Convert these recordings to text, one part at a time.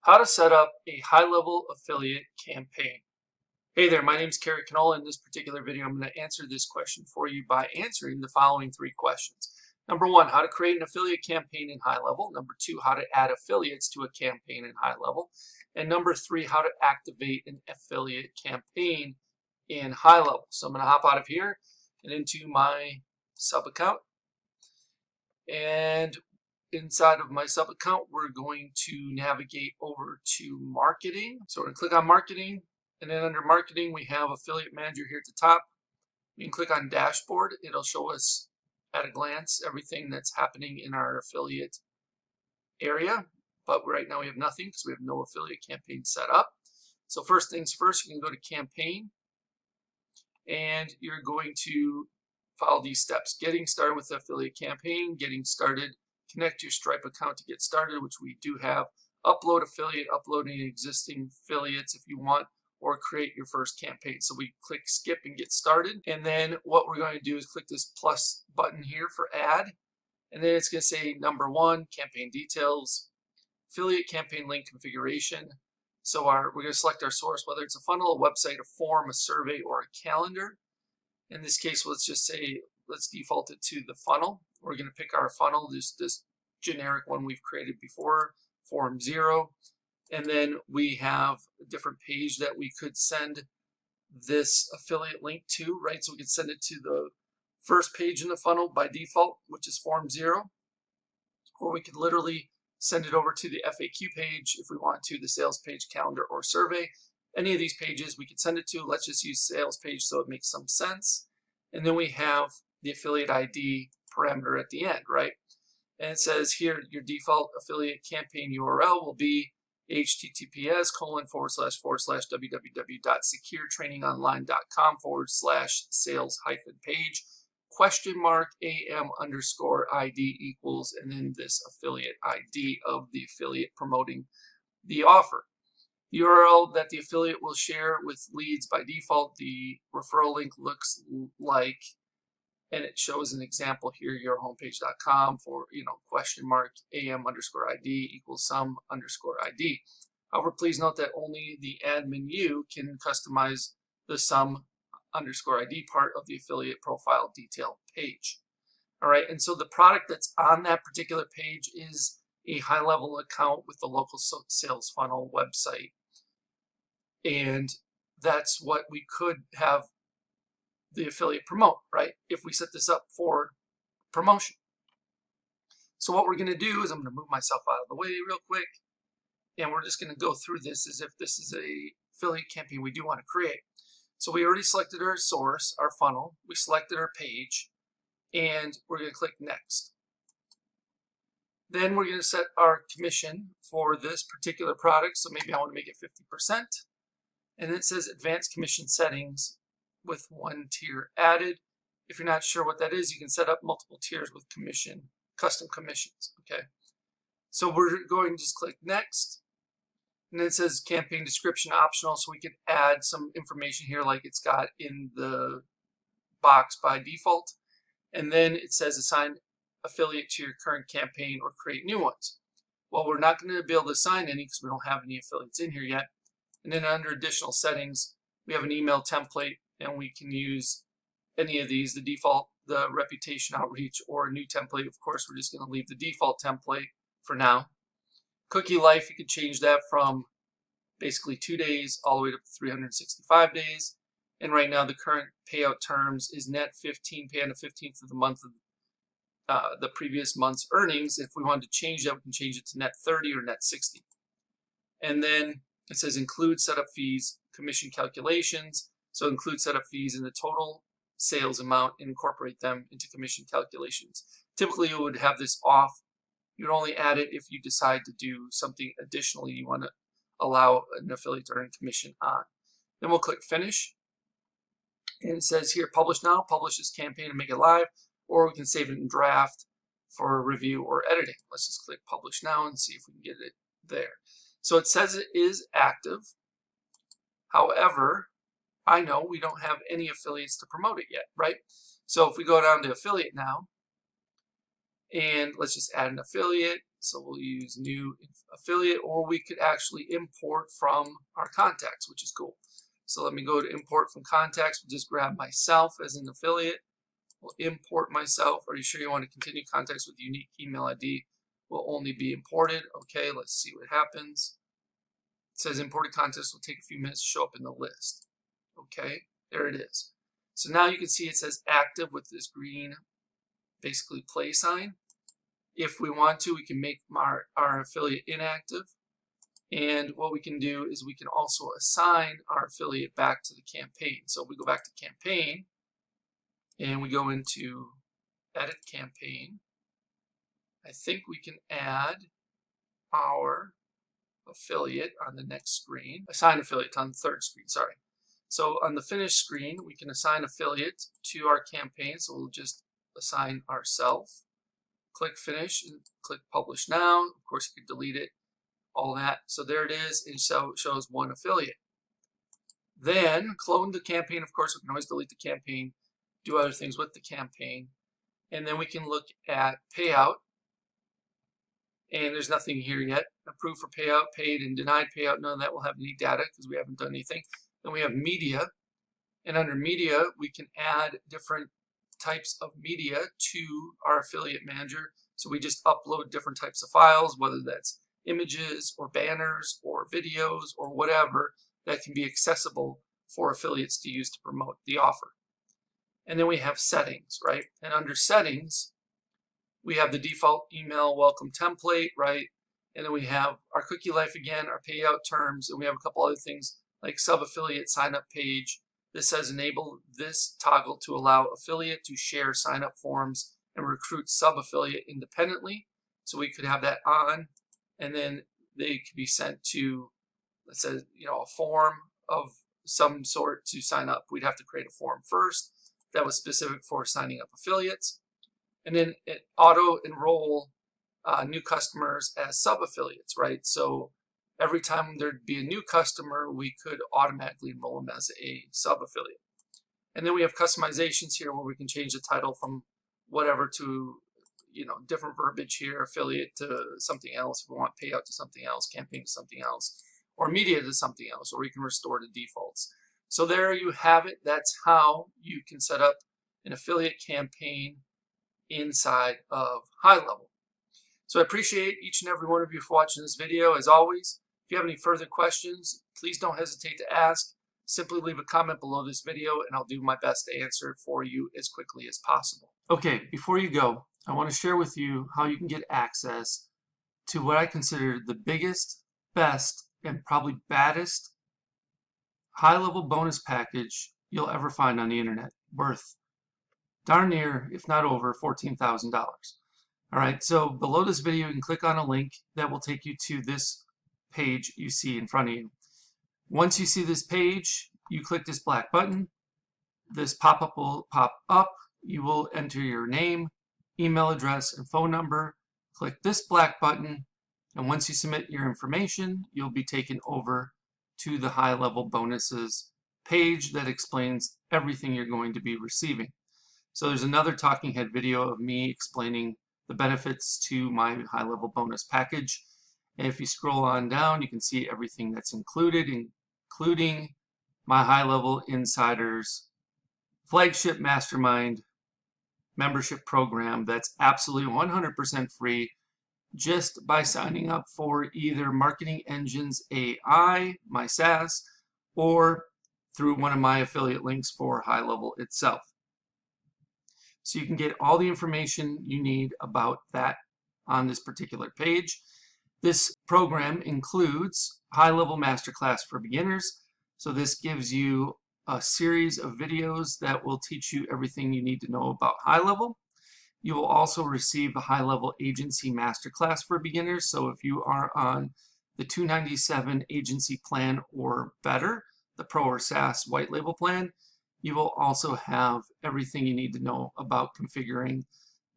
How to set up a high-level affiliate campaign. Hey there, my name is Kerry. In this particular video, I'm going to answer this question for you by answering the following three questions. Number one, how to create an affiliate campaign in HighLevel. Number two, how to add affiliates to a campaign in HighLevel. And number three, how to activate an affiliate campaign in HighLevel. So I'm going to hop out of here and into my sub account. And inside of my sub account, we're going to navigate over to marketing. So we're going to click on marketing, and then under marketing, we have affiliate manager here at the top. We can click on dashboard. It'll show us at a glance everything that's happening in our affiliate area. But right now we have nothing because we have no affiliate campaign set up. So first things first, you can go to campaign, and you're going to follow these steps. Getting started with the affiliate campaign, getting started, connect your Stripe account to get started, which we do have. Upload affiliate, uploading existing affiliates if you want, or create your first campaign. So we click skip and get started. And then what we're going to do is click this plus button here for add. And then it's going to say number one, campaign details, affiliate campaign link configuration. So we're going to select our source, whether it's a funnel, a website, a form, a survey, or a calendar. In this case, let's just say, let's default it to the funnel. We're going to pick our funnel, this generic one we've created before, form 0. And then we have a different page that we could send this affiliate link to, right? So we could send it to the first page in the funnel by default, which is form 0. Or we could literally send it over to the FAQ page if we want to, the sales page, calendar, or survey. Any of these pages we could send it to. Let's just use sales page so it makes some sense. And then we have the affiliate ID parameter at the end, right? And it says here your default affiliate campaign URL will be https://www.securetrainingonline.com/sales-page !am_ID equals, and then this affiliate ID of the affiliate promoting the offer. The URL that the affiliate will share with leads by default, the referral link looks like, and it shows an example here, yourhomepage.com for, !am_ID equals some_ID. However, please note that only the admin can customize the some_ID part of the affiliate profile detail page. All right, and so the product that's on that particular page is a HighLevel account with the local sales funnel website. And that's what we could have the affiliate promote, right? If we set this up for promotion. So what we're going to do is I'm going to move myself out of the way real quick. And we're just going to go through this as if this is a affiliate campaign we do want to create. So we already selected our source, our funnel. We selected our page. And we're going to click next. Then we're going to set our commission for this particular product. So maybe I want to make it 50%. And then it says advanced commission settings with one tier added. If you're not sure what that is, you can set up multiple tiers with custom commissions. Okay. So we're going to just click next. And then it says campaign description optional. So we could add some information here like it's got in the box by default. And then it says assign affiliate to your current campaign or create new ones. Well, we're not going to be able to assign any because we don't have any affiliates in here yet. And then under additional settings, we have an email template, and we can use any of these, the default, the reputation outreach, or a new template. Of course, we're just going to leave the default template for now. Cookie life, you can change that from basically 2 days all the way to 365 days. And right now, the current payout terms is net 15, pay on the 15th of the month of the previous month's earnings. If we wanted to change that, we can change it to net 30 or net 60. And then it says include setup fees, commission calculations. So include setup fees in the total sales amount and incorporate them into commission calculations. Typically, you would have this off. You'd only add it if you decide to do something additionally you want to allow an affiliate to earn commission on. Then we'll click finish. And it says here, publish now, publish this campaign and make it live, or we can save it in draft for review or editing. Let's just click publish now and see if we can get it there. So it says it is active. However, I know we don't have any affiliates to promote it yet, right? So if we go down to affiliate now, And let's just add an affiliate. So we'll use new affiliate, or we could actually import from our contacts, which is cool. So let me go to import from contacts. We'll just grab myself as an affiliate. We'll import myself. Are you sure you want to continue contacts with unique email ID? Will only be imported. Okay, let's see what happens. It says imported contacts will take a few minutes to show up in the list. Okay, there it is. So now you can see it says active with this green, basically play sign. If we want to, we can make our affiliate inactive. And what we can do is we can also assign our affiliate back to the campaign. So if we go back to campaign and we go into edit campaign, I think we can add our affiliate on the next screen. Assign affiliate on the third screen, sorry. So on the finish screen, we can assign affiliate to our campaign. So we'll just assign ourselves. Click finish and click publish now. Of course, you can delete it, all that. So there it is, and so it shows one affiliate. Then clone the campaign. Of course, we can always delete the campaign, do other things with the campaign. And then we can look at payout. And there's nothing here yet. Approved for payout, paid, and denied payout. None of that will have any data because we haven't done anything. Then we have media. And under media, we can add different types of media to our affiliate manager. So we just upload different types of files, whether that's images or banners or videos or whatever that can be accessible for affiliates to use to promote the offer. And then we have settings, right? And under settings, we have the default email welcome template, right? And then we have our cookie life again, our payout terms, and we have a couple other things like sub-affiliate sign-up page. This says enable this toggle to allow affiliate to share sign-up forms and recruit sub-affiliate independently. So we could have that on, and then they could be sent to, let's say, a form of some sort to sign up. We'd have to create a form first that was specific for signing up affiliates. And then it auto-enroll new customers as sub-affiliates, right? So every time there'd be a new customer, we could automatically enroll them as a sub-affiliate. And then we have customizations here where we can change the title from whatever to, different verbiage here, affiliate to something else. If we want payout to something else, campaign to something else, or media to something else, or we can restore the defaults. So there you have it. That's how you can set up an affiliate campaign inside of HighLevel. So I appreciate each and every one of you for watching this video. As always, if you have any further questions, please don't hesitate to ask. Simply leave a comment below this video and I'll do my best to answer it for you as quickly as possible. Okay, before you go, I want to share with you how you can get access to what I consider the biggest, best, and probably baddest HighLevel bonus package you'll ever find on the internet, worth darn near, if not over, $14,000. All right, so below this video, you can click on a link that will take you to this page you see in front of you. Once you see this page, you click this black button. This pop-up will pop up. You will enter your name, email address, and phone number. Click this black button, and once you submit your information, you'll be taken over to the HighLevel bonuses page that explains everything you're going to be receiving. So there's another talking head video of me explaining the benefits to my HighLevel bonus package. And if you scroll on down, you can see everything that's included, including my HighLevel Insiders flagship mastermind membership program that's absolutely 100% free just by signing up for either Marketing Engines A.I, my SaaS, or through one of my affiliate links for HighLevel itself. So you can get all the information you need about that on this particular page. This program includes HighLevel Masterclass for Beginners. So this gives you a series of videos that will teach you everything you need to know about HighLevel. You will also receive the HighLevel Agency Masterclass for Beginners. So if you are on the $297 agency plan or better, the Pro or SaaS white label plan, you will also have everything you need to know about configuring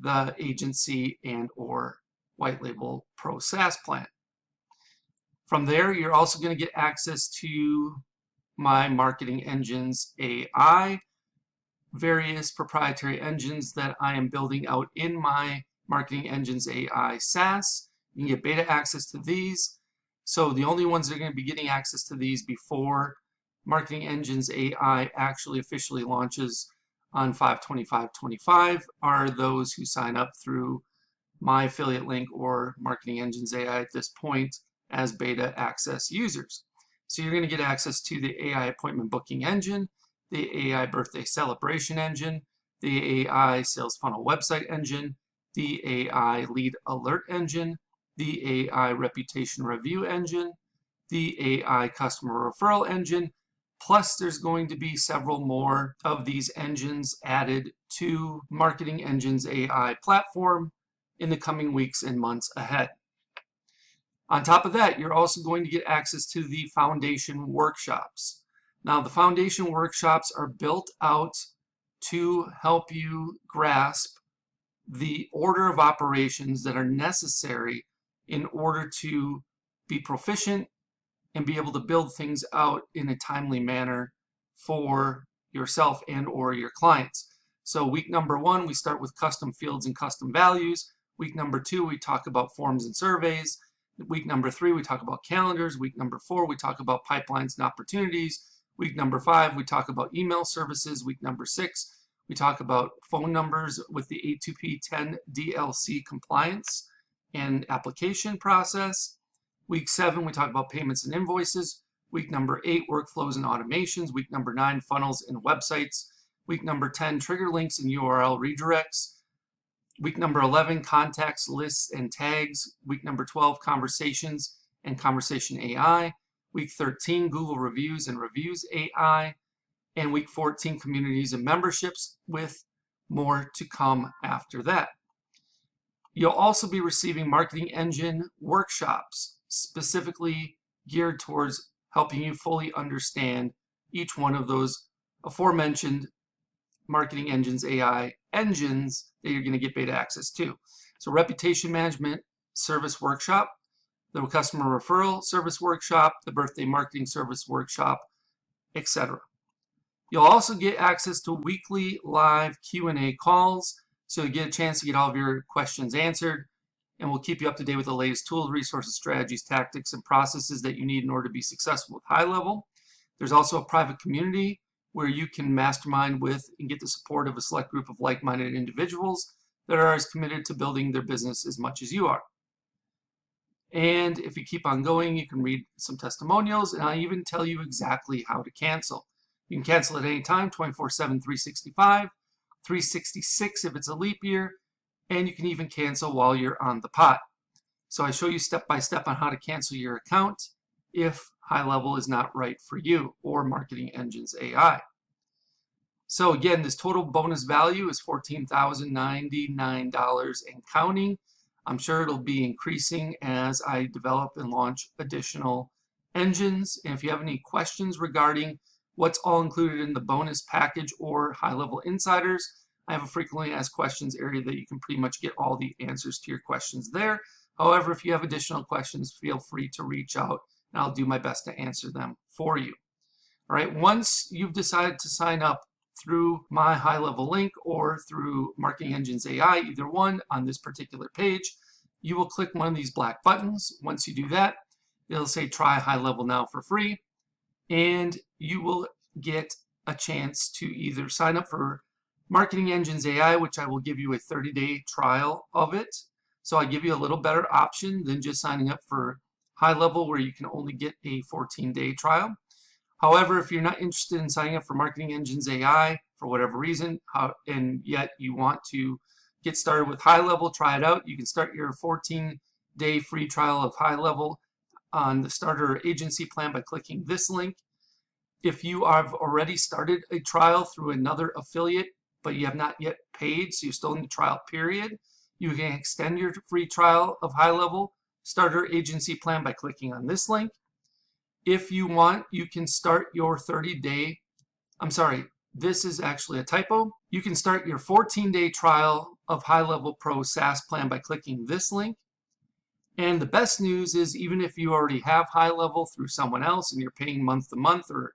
the agency and or white label Pro SaaS plan. From there, you're also going to get access to my Marketing Engines A.I, various proprietary engines that I am building out in my Marketing Engines AI SaaS. You can get beta access to these. So the only ones that are going to be getting access to these before Marketing Engines AI actually officially launches on 5/25/25 are those who sign up through my affiliate link or Marketing Engines AI at this point as beta access users. So you're going to get access to the AI appointment booking engine, the AI birthday celebration engine, the AI sales funnel website engine, the AI lead alert engine, the AI reputation review engine, the AI customer referral engine, plus there's going to be several more of these engines added to Marketing Engines AI platform in the coming weeks and months ahead. On top of that, you're also going to get access to the foundation workshops. Now, the foundation workshops are built out to help you grasp the order of operations that are necessary in order to be proficient and be able to build things out in a timely manner for yourself and or your clients. So week number 1, we start with custom fields and custom values. Week number 2, we talk about forms and surveys. Week number 3, we talk about calendars. Week number 4, we talk about pipelines and opportunities. Week number 5, we talk about email services. Week number 6, we talk about phone numbers with the 823.10 DLC compliance and application process. Week 7, we talk about payments and invoices. Week number 8, workflows and automations. Week number 9, funnels and websites. Week number 10, trigger links and URL redirects. Week number 11, contacts, lists, and tags. Week number 12, conversations and conversation AI. Week 13, Google reviews and reviews AI. And week 14, communities and memberships, with more to come after that. You'll also be receiving Marketing Engine workshops specifically geared towards helping you fully understand each one of those aforementioned Marketing Engines AI engines that you're going to get beta access to. So reputation management service workshop, the customer referral service workshop, the birthday marketing service workshop, etc. You'll also get access to weekly live Q&A calls, so you get a chance to get all of your questions answered, and we'll keep you up to date with the latest tools, resources, strategies, tactics, and processes that you need in order to be successful with HighLevel. There's also a private community where you can mastermind with and get the support of a select group of like-minded individuals that are as committed to building their business as much as you are. And if you keep on going, you can read some testimonials, and I'll even tell you exactly how to cancel. You can cancel at any time, 24/7, 365, 366 if it's a leap year, and you can even cancel while you're on the pot. So I show you step by step on how to cancel your account if HighLevel is not right for you, or Marketing Engines AI. So again, this total bonus value is $14,099 and counting. I'm sure it'll be increasing as I develop and launch additional engines. And if you have any questions regarding what's all included in the bonus package or HighLevel Insiders, I have a frequently asked questions area that you can pretty much get all the answers to your questions there. However, if you have additional questions, feel free to reach out and I'll do my best to answer them for you. All right, once you've decided to sign up through my HighLevel link or through Marketing Engines AI, either one on this particular page, you will click one of these black buttons. Once you do that, it'll say try HighLevel now for free, and you will get a chance to either sign up for Marketing Engines AI, which I will give you a 30-day trial of it. So I give you a little better option than just signing up for HighLevel, where you can only get a 14-day trial. However, if you're not interested in signing up for Marketing Engines AI for whatever reason, and yet you want to get started with HighLevel, try it out, you can start your 14-day free trial of HighLevel on the starter agency plan by clicking this link. If you have already started a trial through another affiliate, but you have not yet paid, so you're still in the trial period, you can extend your free trial of HighLevel starter agency plan by clicking on this link. If you want, you can start your 30-day, this is actually a typo. You can start your 14-day trial of HighLevel Pro SaaS plan by clicking this link. And the best news is, even if you already have HighLevel through someone else and you're paying month to month or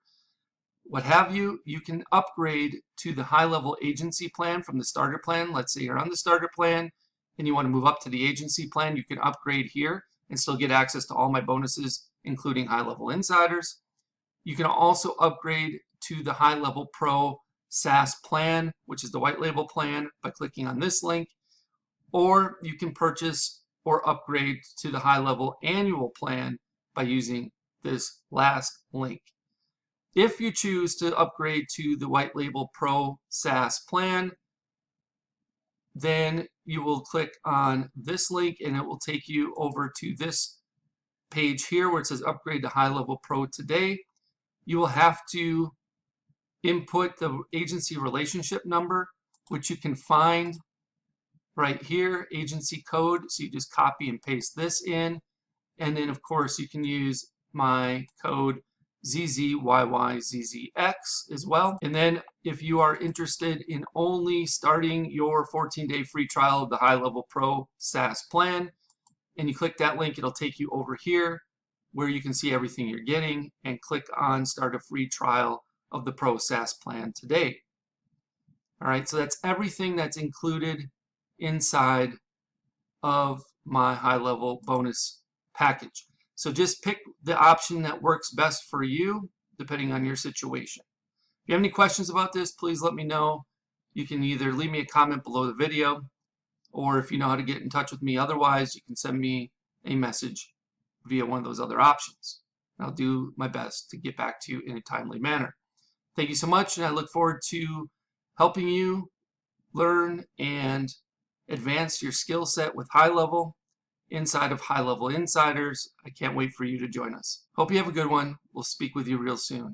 what have you, you can upgrade to the HighLevel agency plan from the starter plan. Let's say you're on the starter plan and you want to move up to the agency plan, you can upgrade here and still get access to all my bonuses, including high-level insiders. You can also upgrade to the HighLevel Pro SaaS plan, which is the white label plan, by clicking on this link, or you can purchase or upgrade to the HighLevel annual plan by using this last link. If you choose to upgrade to the white label Pro SaaS plan, then you will click on this link and it will take you over to this page here where it says upgrade to HighLevel Pro today. You will have to input the agency relationship number, which you can find right here, agency code. So you just copy and paste this in. And then of course you can use my code ZZYYZZX as well. And then if you are interested in only starting your 14-day free trial of the HighLevel Pro SaaS plan, and you click that link, it'll take you over here where you can see everything you're getting, and click on start a free trial of the Pro SaaS plan today. All right, so that's everything that's included inside of my HighLevel bonus package. So just pick the option that works best for you, depending on your situation. If you have any questions about this, please let me know. You can either leave me a comment below the video, or if you know how to get in touch with me otherwise, you can send me a message via one of those other options. And I'll do my best to get back to you in a timely manner. Thank you so much, and I look forward to helping you learn and advance your skill set with HighLevel inside of HighLevel Insiders. I can't wait for you to join us. Hope you have a good one. We'll speak with you real soon.